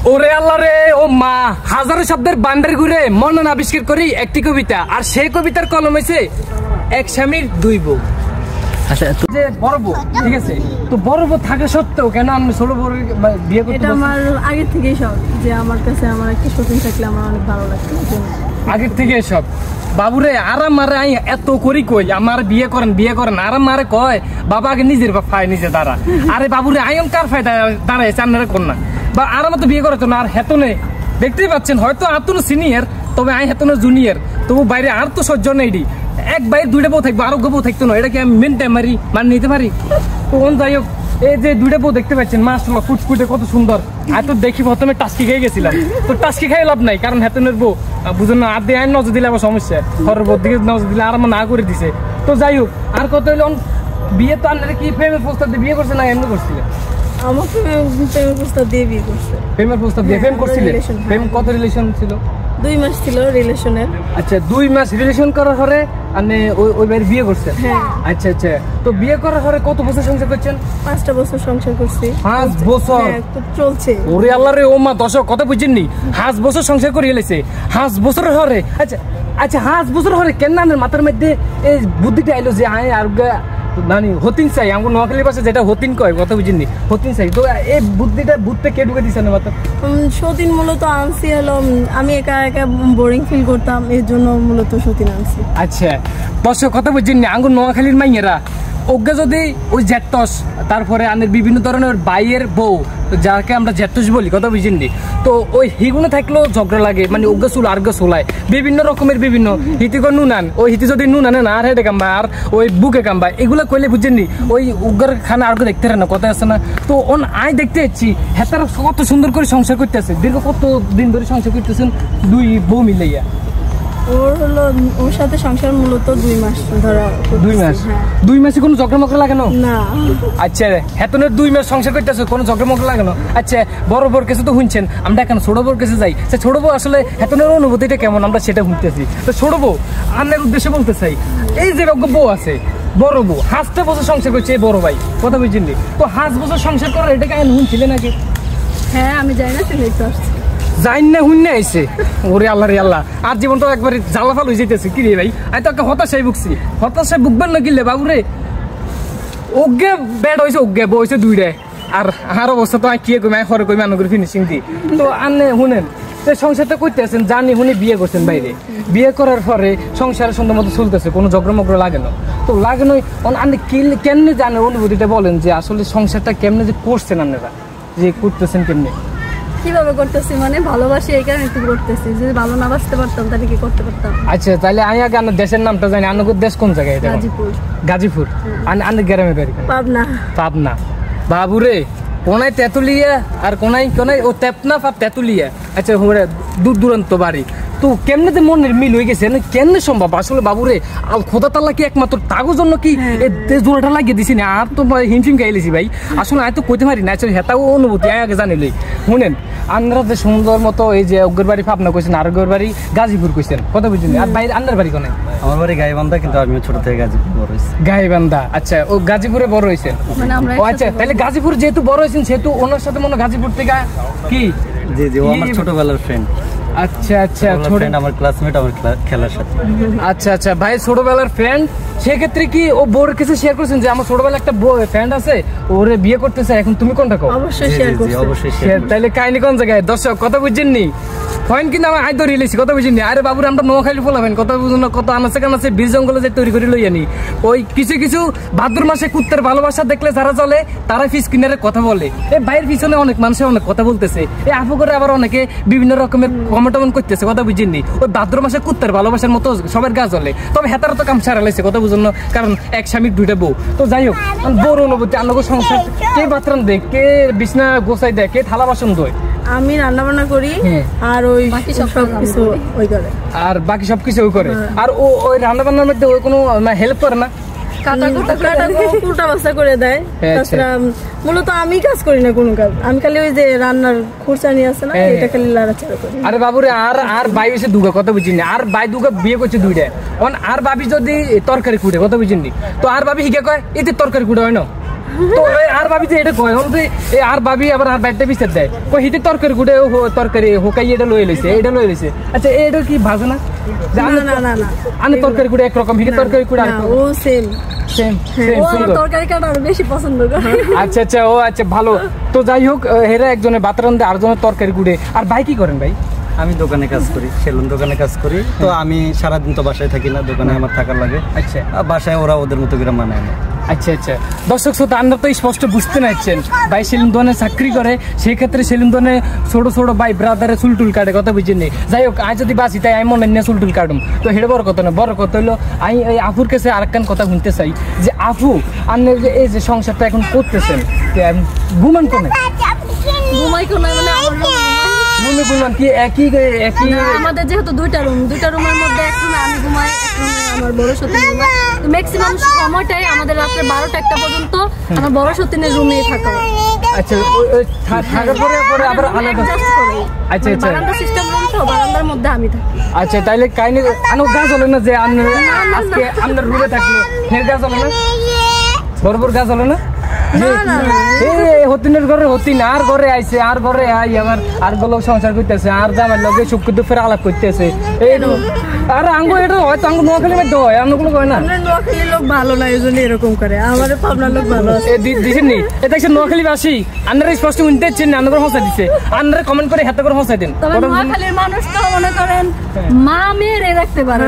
ওরে আল্লাহ রে, ও মা, হাজারো শব্দের বান্ডার ঘুরে মনন আবিষ্কার করি একটি কবিতা, আর সেই কবিতার কলম হয়েছে এক স্বামীর দুই বউ। আচ্ছা, যে বড় বউ, ঠিক আছে, তো বড় বউ থাকা সত্ত্বেও কেন আমি ছোট বউ বিয়ে করতে? এটা আমার আগে থেকেই সব, যে আমার কাছে আমার একটা সতীন থাকলে আমার অনেক ভালো লাগতো। আগের থেকে সব বাবুরে আরাম মারে আই এত করি কই আমার বিয়ে করেন আরাম মারে কয় বাবা আগে নিজের ফায় নিজে দাঁড়া। আরে বাবুরে আইন কার ফায় দাঁড়ায় চান্নারে কন্যা বা আরাম তো বিয়ে করে তো না। আর হেতনে দেখতেই পাচ্ছেন হয়তো আতুন সিনিয়র, তবে আই হেতনের জুনিয়র, তবু বাইরে আর তো সহ্য নেই। এক বাইরে দুইটা বউ থাকবো, আরোগ্য বউ থাকতো না, এটা কি আমি মেনতে মারি মানে নিতে পারি? তো যাই হোক, এই যে দুইটা বউ দেখতে পাচ্ছেন মাশাআল্লাহ ফুটফুটে কত সুন্দর। আর তো দেখি প্রথমে টাস্কি খেয়ে গেছিলাম, তো টাস্কি খাই লাভ নাই, কারণ হেতনের বউ বুঝুন না, আর দিয়ে আইন নজর দিলে আবার সমস্যা, ঘরের বউ দিকে নজর দিলে আর আমার না করে দিছে। তো যাই হোক, আর কত হইল বিয়ে তো আপনারা কি প্রেমের প্রস্তাব দিয়ে বিয়ে করছে না এমনি করছিলেন? আমাকে প্রেমের প্রস্তাব দিয়ে বিয়ে করছে। প্রেমের প্রস্তাব দিয়ে প্রেম করছিলেন? প্রেম কত রিলেশন ছিল? 2 মাস ছিল রিলেশনের। আচ্ছা, 2 মাস রিলেশন করার পরে আপনি ওই বাইরে বিয়ে করছেন? হ্যাঁ। আচ্ছা আচ্ছা, তো বিয়ে করার পরে কত বছর সংসার করছেন? 5টা বছর সংসার করছি। 5 বছর? হ্যাঁ, তো চলছে। ওরে আল্লাহ রে, ও মা, দর্শক কথা বুঝছেননি, 5 বছর সংসার করে এলেছে। 5 বছরের হরে, আচ্ছা আচ্ছা, 5 বছর হরে কেন মাথার মধ্যে এই বুদ্ধিটা আইলো যে আয় আর মানে হতিন চাই, আমার নোয়াখালীর পাশে যেটা হতিন কয়, কথা বুঝিনি, হতিন চাই। তো এই বুদ্ধিটা ভূতটা কে ঢুকে দিচ্ছে না মাথা? সতীন মূলত আনছি হলো, আমি একা একা বোরিং ফিল করতাম, এর জন্য মূলত সতীন আনছি। আচ্ছা দর্শক কথা বুঝছেন, আঙ্গুর নোয়াখালীর মাইয়েরা ওকে যদি ওই জ্যাটস, তারপরে আমাদের বিভিন্ন ধরনের বাইয়ের বউ যাকে আমরা জ্যাটস বলি, কথা বুঝছেন, তো ওই হিগুনো থাকলেও ঝগড়া লাগে, মানে ওকে চুল আর চুলায় বিভিন্ন রকমের বিভিন্ন হিতিকর নুনান, ওই হিতি যদি নুনানে না আর হেঁটে কামবা আর ওই বুকে কামবা, এগুলো কইলে বুঝছেন ওই উগ্র খানা আর দেখতে না, কথা আছে না? তো ওন আয় দেখতে যাচ্ছি হেতারা কত সুন্দর করে সংসার করতেছে, দীর্ঘ কত দিন ধরে সংসার করতেছেন 2 বউ মিলাইয়া? ওর সাথে সংসার মূলত 2 মাস ধরা। 2 মাস? 2 মাসে কোনো ঝগড়া মগড়া লাগানো না? আচ্ছা, হেতনের 2 মাস সংসার করতেছে, কোনো ঝগড়া মগড়া লাগানো? আচ্ছা, বড় বড় কাছে তো শুনছেন, আমরা এখন ছোট বড় কাছে যাই। ছোট বউ আসলে হেতনের অনুভূতিটা কেমন আমরা সেটা শুনতেছি। তো ছোট বউ আপনার উদ্দেশ্যে বলতে চাই, এই যে বউ আছে বড় বউ 5 বছর সংসার করছে এই বড় ভাই, কথা বুঝছেন, তো 5 বছর সংসার করার এটাকে আইন শুনছিলেন আগে? হ্যাঁ, আমি যাই না, চলে তো আসছি। যাই না হুন্নে আইছে? ওরে আল্লাহ রে আল্লাহ, আর জীবনটা একবার জ্বালাফাল হয়ে যেতেছে। কি রে ভাই, আমি তো হতাশায় ভুগছি। হতাশায় ভুগবেন না কিনলে বাবুরে, ওগে বেড হয়েছে, ওগে বইছে 2টায়, আর অবস্থা তো কি কই হরে কই মানুষ ফিনিশিং দি। তো আনে শুনেন, সংসারটা করতে আছেন, জানি শুনে বিয়ে করছেন বাইরে, বিয়ে করার পরে সংসারের সুন্দর মতো চলতেছে, কোনো ঝগড়া মগড়া লাগে না? তো লাগে নয়, আপনি কেমনে জানেন, অনুভূতিটা বলেন যে আসলে সংসারটা কেমনে যে করছেন আপনারা, যে করতেছেন কেমনে? কিভাবে করতেছি মানে ভালোবাসি, এই কারণে একটু করতেছি, যদি ভালো না বাসতে পারতাম তাহলে কি করতে পারতাম? আচ্ছা, তাহলে আমি আগে আপনার দেশের নামটা জানি, আপনার দেশ কোন জায়গায়? গাজীপুর। গাজীপুর? আপনার গ্রামের বাড়ি? পাবনা। পাবনা? বাবুরে, কোনায় তেঁতুলিয়া আর কোনায় ও তেপনা বা তেঁতুলিয়া, আচ্ছা দূর দূরান্ত বাড়ি। তো কেমনে যে মনের মিল হয়ে গেছে, কেমনে সম্ভব আসলে বাবুরে? খোদা তাল্লা কি একমাত্র তাগোর জন্য কি জোড়াটা লাগিয়ে দিছি না? আর তো হিমফিম গাইলেছি ভাই, আসলে আমি তো কইতে পারি না, আসলে হেতাও অনুভূতি আগে জানিলই। শুনেন, আপনারা যে সুন্দর মতো এই যে অগ্রের বাড়ি পাবনা কইছেন, আর অগ্রের বাড়ি গাজীপুর কইছেন, কথা বুঝছেন, আর বাইরে আপনার বাড়ি কোনে? আমার বাড়ি গাইবান্ধা, কিন্তু আমি ছোট থেকে গাজীপুর বড় হয়েছি। গাইবান্ধা? আচ্ছা, ও গাজীপুরে বড় হয়েছেন? আচ্ছা, তাহলে গাজীপুর যেহেতু বড় হয়েছেন সেহেতু ওনার সাথে মনে গাজীপুর থেকে কি? জি জি, ও আমার ছোটবেলার ফ্রেন্ড। আচ্ছা আচ্ছা, ফ্রেন্ড, আমার ক্লাসমেট, আমার খেলার সাথে। আচ্ছা আচ্ছা, ভাই ছোটবেলার ফ্রেন্ড, সেক্ষেত্রে কি ও বউর কাছে শেয়ার করছেন যে আমার ছোটবেলার একটা ফ্রেন্ড আছে, ওরে বিয়ে করতেছে, এখন তুমি কোনটা কও? অবশ্যই শেয়ার করছি, অবশ্যই শেয়ার। তাহলে কাহিনী কোন জায়গায়? দর্শক কথা বুঝছেন নি, পয়েন্ট কিন্তু আমার আই ধরে লেছি, কথা বুঝছেন নি? আরে বাবুর আমরা নোয়াখালী ফলাবেন, কথা বুঝুন না, কত আনাচে কানাচে বীর জঙ্গলে যে তৈরি করে লই আনি। ওই কিছু কিছু ভাদ্র মাসে কুত্তের ভালোবাসা দেখলে যারা চলে তারা ফিস কিনারে কথা বলে, এই ভাইয়ের পিছনে অনেক মানুষের অনেক কথা বলতেছে, এই আপু করে আবার অনেকে বিভিন্ন রকমের কমেন্ট করতেছে, কথা বুঝছেন নি? ওই ভাদ্র মাসে কুত্তের ভালোবাসার মতো সবার গা চলে, তবে হেতারা তো কাম সারা লাইছে, কথা বুঝুন না, কারণ এক স্বামীর 2টা বউ। তো যাই হোক, বড় অনুভূতি, আপনাকে সংসার কে বাথরাম দেয়, কে বিছনা গোছাই দেয়, কে থালা বাসন ধোয়? আমি রান্না বান্না করি, আর ওই সবকিছু ওই করে, আর বাকি সবকিছু ওই করে। আর ওই রান্না বান্নার মধ্যে ওই কোনো হেল্প করে না? উল্টা বাস্তা করে দেয়। তাছাড়া মূলত আমি কাজ করি না কোনো কাজ, আমি খালি ওই যে রান্নার খুরচানি আছে না, এটা খালি লাড়াচাড়া করি। আরে বাবুরে, আর বাই হয়েছে 2গা, কথা বুঝিনি, আর বাই 2গা বিয়ে করছে 2টা, আর ভাবি যদি তরকারি কুটে, কথা বুঝিনি, তো আর ভাবি হিকে কয় এতে তরকারি কুটে হয় না? তো আর ভাবি যে এটা কয় যে আর ভাবি আবার আর ব্যাটটা বিচার দেয় কই হিতে তরকারি গুড়ে তরকারি হোকাই এটা লয়ে লইছে আচ্ছা এটা কি ভাজে না না আনে তরকারি গুড়ে একরকম হিতে তরকারি গুড়ে আর ও সেম ও আমার তরকারি কাটা আরো বেশি পছন্দ করে। আচ্ছা ও আচ্ছা ভালো। তো যাই হোক হেরা একজনের ভাত রান্ধে আর জনের তরকারি গুড়ে। আর ভাই কি করেন ভাই? আমি দোকানে কাজ করি, সেলুন দোকানে কাজ করি। তো আমি সারাদিন তো বাসায় থাকি না, দোকানে আমার থাকার লাগে। আচ্ছা বাসায় ওরা ওদের মতো করে মানায় না। আচ্ছা দর্শক শ্রোতা আমরা তো স্পষ্ট বুঝতে পারছেন ভাই সেলুন দোকানে চাকরি করে, সেই ক্ষেত্রে সেলুন দোকানে ছোট ভাই ব্রাদারে চুলটুল কাটে, কথা বুঝিনি। যাই হোক আজ যদি বাঁচি তাই আমি মনে নিয়ে চুলটুল কাটুম, তো হেটা বড় কথা না। বড় কথা হলো আমি এই আফুর কাছে আরেকখান কথা শুনতে চাই যে আপু আপনি যে এই যে সংসারটা এখন করতেছেন ঘুমান কোনে? ঘুমাই কোনে মানে রুমে ঘুমান কি একই আমাদের যেহেতু দুইটা রুমের মধ্যে এক রুমে আমি ঘুমাই, এক রুমে আমার বড় সতীন ঘুমায়। তো ম্যাক্সিমাম সময়টাই আমাদের রাত্রে 12টা-1টা পর্যন্ত আমার বড় সতীনের রুমেই থাকা হয়। আচ্ছা থাকার পরে আবার আলাদা। আচ্ছা বারান্দা সিস্টেম রুম, তো বারান্দার মধ্যে আমি থাকি। আচ্ছা তাইলে কাহিনী আনো গাছ হলো না যে আজকে আপনার রুমে থাকলো ফের গাছ হলো না, বড় গাছ হলো না? হতিনের ঘরে হতিন আর ঘরে আইছে, আর ঘরে আই আবার আর গুলো সংসার করতেছে, আর জামার লগে সুখ দুপুরে আলাপ করতেছে। আর আঙ্গু এটা হয়তো আঙ্গু নোয়াখালী মধ্যে হয়, আমগুলো হয় না। নোয়াখালী লোক ভালো না, এই জন্য এরকম করে। আমাদের পাবনার লোক ভালো আছে। দিছেন নি এটা নোয়াখালী বাসী আপনারা স্পষ্ট শুনতে পাচ্ছেন, আপনারা হসা দিচ্ছে, আপনারা কমেন্ট করে হাতে করে হসাই দেন। নোয়াখালীর মানুষ তো মনে করেন মা মেরে রাখতে পারে।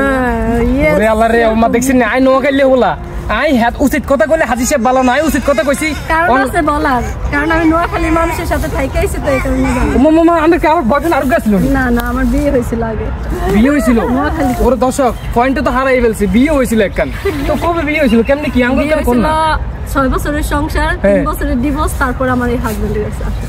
আল্লাহ রে মা দেখছেন না, আই নোয়াখালী হলা আই হাত উচিত কথা কইলে হাজি সাহেব ভালো না, উচিত কথা কইছি কারণ আছে বলার, কারণ আমি নোয়াখালীর মানুষের সাথে থাইকাইছি, তো এই কারণে মামা আমাদের কি আবার বয়ফ্রেন্ড আর গেছিল না আমার বিয়ে হয়েছিল আগে। বিয়ে হয়েছিল নোয়াখালী? ওর দর্শক পয়েন্টে তো হারাই ফেলছে, বিয়ে হয়েছিল একখান। তো কবে বিয়ে হয়েছিল, কেমনে কি আঙ্গুল কেন কোন না? 6 বছরের সংসার, 3 বছরের ডিভোর্স, তারপর আমার এই হাজবেন্ডের কাছে আসে।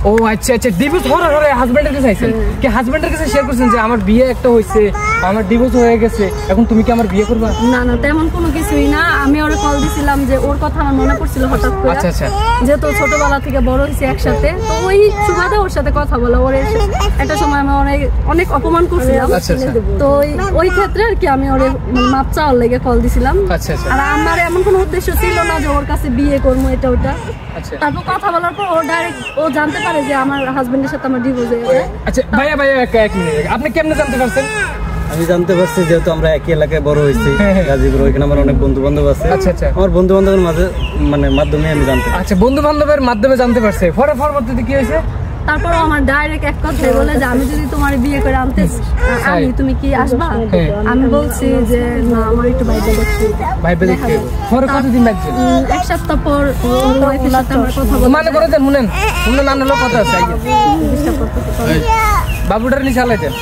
ও আচ্ছা ডিভোর্স হরে হাজবেন্ডের কাছে আইছেন কি? হাজবেন্ডের কাছে শেয়ার করছেন যে আমার বিয়ে একটা হইছে, আমার ডিভোর্স হয়ে গেছে, এখন তুমি কি আমার বিয়ে করবা? না তেমন কোনো কিছুই না। আমি ওরে কল দিছিলাম যে ওর কথা আমার মনে পড়ছিল হঠাৎ করে। আচ্ছা যেহেতু ছোটবেলা থেকে বড় হয়েছে একসাথে, তো ওই সুবাদে ওর সাথে কথা বলা। ওর একটা সময় আমি অনেক অপমান করছিলাম, তো ওই ক্ষেত্রে আর কি আমি ওরে মাপ চাওয়ার লেগে কল দিছিলাম। আর আমার এমন কোনো উদ্দেশ্য ছিল না যে ওর কাছে বিয়ে করবো এটা ওটা। তারপর কথা বলার পর ও জানতে পারে যে আমার হাজবেন্ডের সাথে আমার ডিভোর্স হয়ে গেছে। আচ্ছা ভাইয়া এক মিনিট, আপনি কেমনে জানতে পারছেন? আমি জানতে পারছি যেহেতু আমরা একই এলাকায় বড় হয়েছি, গাজীপুর, ওইখানে আমার অনেক বন্ধু বান্ধব আছে। আচ্ছা আমার বন্ধু বান্ধবের মাধ্যমে আমি জানতে। আচ্ছা বন্ধু বান্ধবের মাধ্যমে জানতে পারছে, পরবর্তীতে কি হয়েছে? তারপর আমার ডাইরেক্ট এক কথাই বলে যে আমি যদি তোমার বিয়ে করে আনতে আমি, তুমি কি আসবা? আমি বলছি যে না, আমার একটু বাইরে দেখছি। পরে কতদিন লাগছে? 1 সপ্তাহ পর ওয়াইফের সাথে আমার কথা বলা। মানে করে দেন শুনেন নানা লোক কথা আছে বাবুটার নিচে চালাইতেন।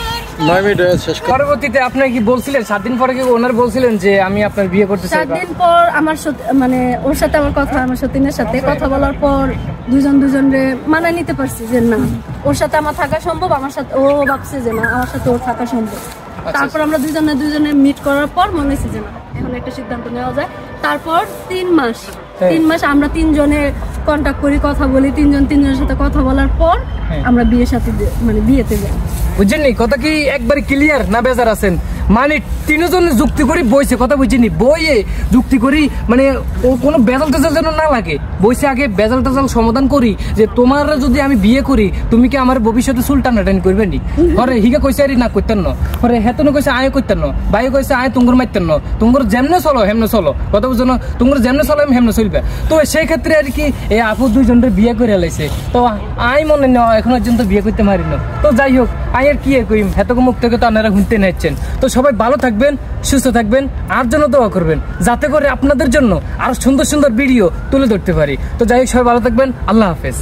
পরবর্তীতে আপনি কি বলছিলেন 7 দিন পরে কি ওনার বলছিলেন যে আমি আপনার বিয়ে করতে চাই? 7 দিন পর আমার মানে ওর সাথে আমার কথা, আমার সতীনের সাথে কথা বলার পর দুজনে মানায় নিতে পারছি যে না, ওর সাথে আমার থাকা সম্ভব, আমার সাথে ও ভাবছে যে না আমার সাথে ওর থাকা সম্ভব। তারপর আমরা দুজনে মিট করার পর মনে হয়েছে যে না, এখন একটা সিদ্ধান্ত নেওয়া যায়। তারপর 3 মাস আমরা 3 জনে কন্টাক্ট করি, কথা বলি, তিনজনের সাথে কথা বলার পর আমরা বিয়েতে যাই। বুঝছেননি কথা কি একবারে ক্লিয়ার না বেজার আছেন? মানে 3 জনে যুক্তি করি বইছে, কথা বুঝছেনি? বইয়ে যুক্তি করি মানে ও কোনো বেজাল টেজাল যেন না লাগে, বইছে আগে বেজাল টেজাল সমাধান করি যে তোমার যদি আমি বিয়ে করি তুমি কি আমার ভবিষ্যতে চুল টানাটানি করবে নি? পরে হিগে কইছে আর না করতেন না, পরে হেতনে কইছে আয় করতেন না, ভাই কইছে আয় তুঙ্গুর মারতেন না, তুঙ্গুর যেমনে চলো হেমনে চলো, কথা বুঝছো না? তুঙ্গুর যেমনে চলো হেমনে চলবে। তো সেই ক্ষেত্রে আর কি এই আপু 2 জনের বিয়ে করে লাইছে, তো আই মনে না এখন পর্যন্ত বিয়ে করতে পারি না। তো যাই হোক আই আর কি কইম, হেতক মুখ থেকে তো আপনারা শুনতে নিচ্ছেন। তো সবাই ভালো থাকবেন, সুস্থ থাকবেন, আর জন্য দোয়া করবেন যাতে করে আপনাদের জন্য আরো সুন্দর ভিডিও তুলে ধরতে পারি। তো যাই হোক সবাই ভালো থাকবেন, আল্লাহ হাফেজ।